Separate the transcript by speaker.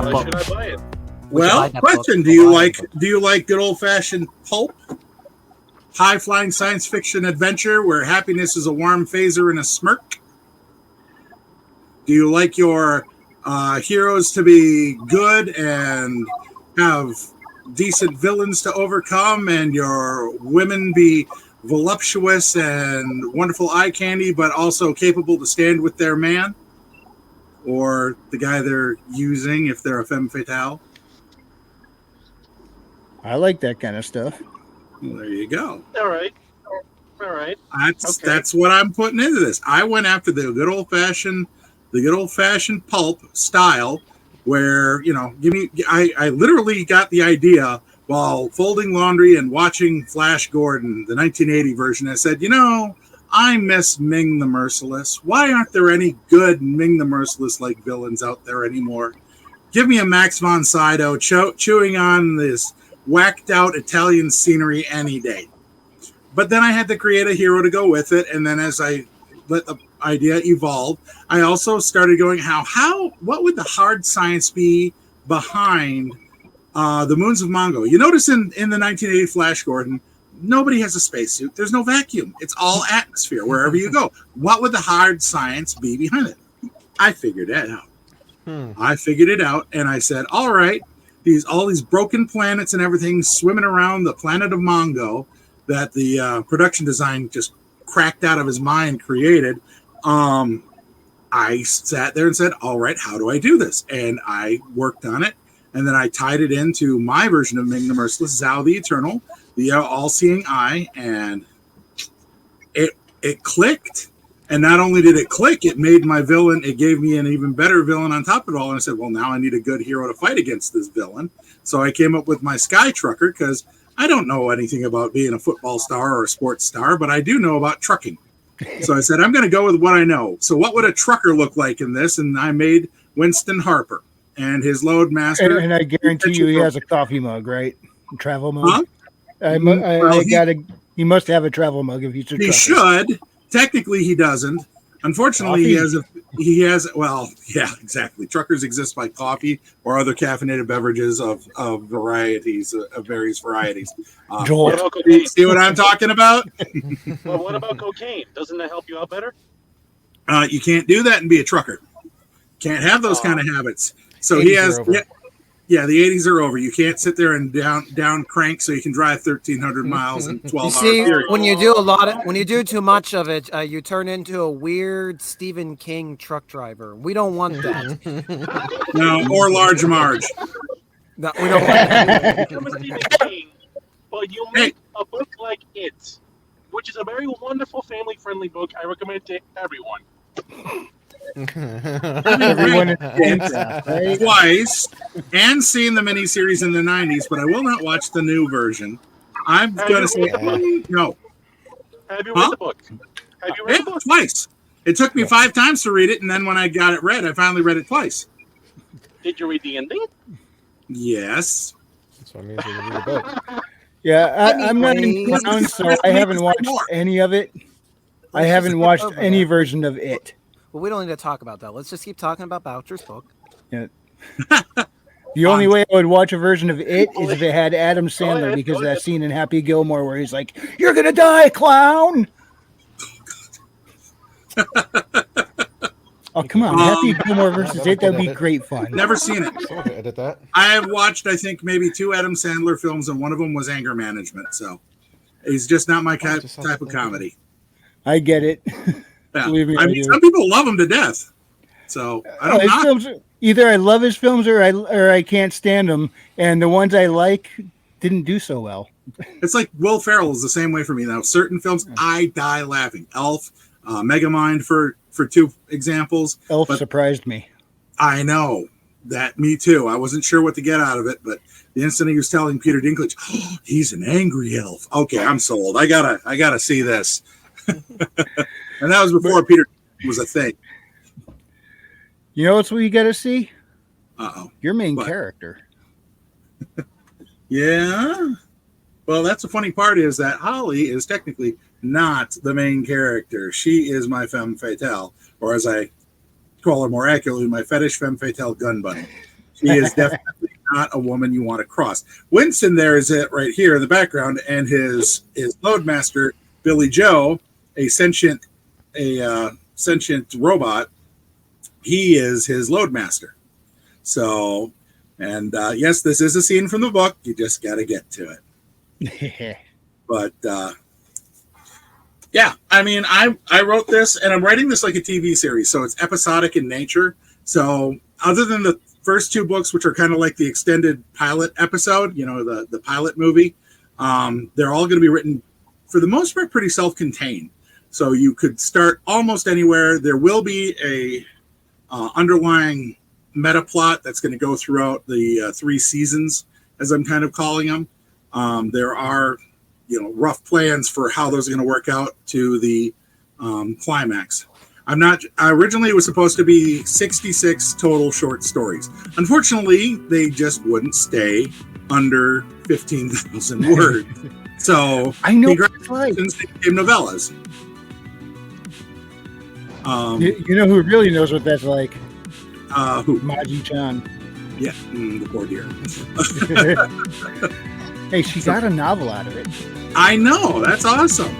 Speaker 1: that
Speaker 2: Why
Speaker 1: book.
Speaker 2: should I buy it?
Speaker 3: Well, question: Do you like good old fashioned pulp, high flying science fiction adventure where happiness is a warm phaser and a smirk? Do you like your heroes to be good and have decent villains to overcome, and your women be voluptuous and wonderful eye candy, but also capable to stand with their man or the guy they're using if they're a femme fatale?
Speaker 4: I like that kind of stuff.
Speaker 3: Well, there you go.
Speaker 2: All right.
Speaker 3: That's what I'm putting into this. I went after the good old fashioned pulp style, where I literally got the idea while folding laundry and watching Flash Gordon, the 1980 version. I said, I miss Ming the Merciless. Why aren't there any good Ming the Merciless like villains out there anymore? Give me a Max von Sydow chewing on this whacked out Italian scenery any day. But then I had to create a hero to go with it, and then as I let the idea evolve, I also started going, what would the hard science be behind the Moons of Mongo? You notice in the 1980 Flash Gordon, nobody has a spacesuit. There's no vacuum. It's all atmosphere wherever you go. What would the hard science be behind it? I figured that out. I figured it out, and I said, all right, all these broken planets and everything swimming around the planet of Mongo that the production design just cracked out of his mind created. I sat there and said, all right, how do I do this? And I worked on it, and then I tied it into my version of Ming the Merciless, Zhao the Eternal, the all-seeing eye, and it clicked. And not only did it click, it made my villain, it gave me an even better villain on top of it all. And I said, well, now I need a good hero to fight against this villain. So I came up with my Sky Trucker, because I don't know anything about being a football star or a sports star, but I do know about trucking. So I said, I'm going to go with what I know. So what would a trucker look like in this? And I made Winston Harper and his load master.
Speaker 4: And I guarantee you he has a coffee mug, right? Travel mug.
Speaker 3: Huh?
Speaker 4: He must have a travel mug if he's a trucker.
Speaker 3: He should. Technically, he doesn't. Unfortunately, he has. Well, yeah, exactly. Truckers exist by coffee or other caffeinated beverages of varieties, of various varieties.
Speaker 2: What about cocaine?
Speaker 3: See what I'm talking about?
Speaker 2: Well, what about cocaine? Doesn't that help you out better?
Speaker 3: You can't do that and be a trucker. Can't have those kind of habits. So he has. Yeah, the 80s are over. You can't sit there and down crank so you can drive 1,300 miles in 12 hours.
Speaker 1: You see, when you do too much of it, you turn into a weird Stephen King truck driver. We don't want that.
Speaker 3: No, or Large Marge.
Speaker 1: No, we don't want that.
Speaker 2: I'm a Stephen King, but you make a book like It, which is a very wonderful family-friendly book. I recommend to everyone.
Speaker 3: Everyone twice and seen the miniseries in the 90s, but I will not watch the new version. I'm going to say no.
Speaker 2: Have you read the book? Have you read the book?
Speaker 3: Twice. It took me 5 times to read it, and then when I got it read, I finally read it twice.
Speaker 2: Did you read the ending?
Speaker 3: Yes.
Speaker 5: That's what I mean. You read the book.
Speaker 4: Yeah, I'm not in town, so I haven't watched any of it. I haven't watched any version of It.
Speaker 1: Well, we don't need to talk about that. Let's just keep talking about Boucher's book.
Speaker 4: Yeah. The only way I would watch a version of It is if it had Adam Sandler, because of that scene in Happy Gilmore where he's like, "You're gonna die, clown." Oh, come on. Happy Gilmore versus It, that'd be great fun.
Speaker 3: Never seen it.
Speaker 5: Edit that.
Speaker 3: I have watched, I think, maybe 2 Adam Sandler films, and one of them was Anger Management. So he's just not my type of comedy.
Speaker 4: I get it.
Speaker 3: Yeah. I mean, some people love him to death. So I don't know.
Speaker 4: Films, either I love his films or I can't stand them. And the ones I like didn't do so well.
Speaker 3: It's like Will Ferrell is the same way for me. Now, certain films, I die laughing. Elf, Megamind for 2 examples.
Speaker 4: Elf surprised me.
Speaker 3: I know. That, me too. I wasn't sure what to get out of it, but the instant he was telling Peter Dinklage, oh, he's an angry elf. Okay, I'm sold. I gotta see this. And that was before Peter was a thing.
Speaker 4: You know what's what you got to see? Your main
Speaker 3: What?
Speaker 4: character.
Speaker 3: Yeah. Well, that's the funny part is that Holly is technically not the main character. She is my femme fatale, or as I call her more accurately, my fetish femme fatale gun bunny. She is definitely not a woman you want to cross. Winston there is it right here in the background, and his loadmaster Billy Joe, a sentient robot. He is his loadmaster. So, and yes, this is a scene from the book. You just got to get to it. But yeah, I mean, I wrote this, and I'm writing this like a TV series, so it's episodic in nature. So other than the first two books, which are kind of like the extended pilot episode, you know, the pilot movie, they're all going to be written for the most part pretty self-contained. So you could start almost anywhere. There will be a underlying meta plot that's going to go throughout the 3 seasons, as I'm kind of calling them. There are, you know, rough plans for how those are going to work out to the climax. Originally it was supposed to be 66 total short stories. Unfortunately, they just wouldn't stay under 15,000 words. So
Speaker 4: I know what it's like.
Speaker 3: they became novellas.
Speaker 4: You know who really knows what that's like?
Speaker 3: Who?
Speaker 4: Maji-chan.
Speaker 3: Yeah, the poor dear.
Speaker 4: Hey, she got a novel out of it.
Speaker 3: I know, that's awesome.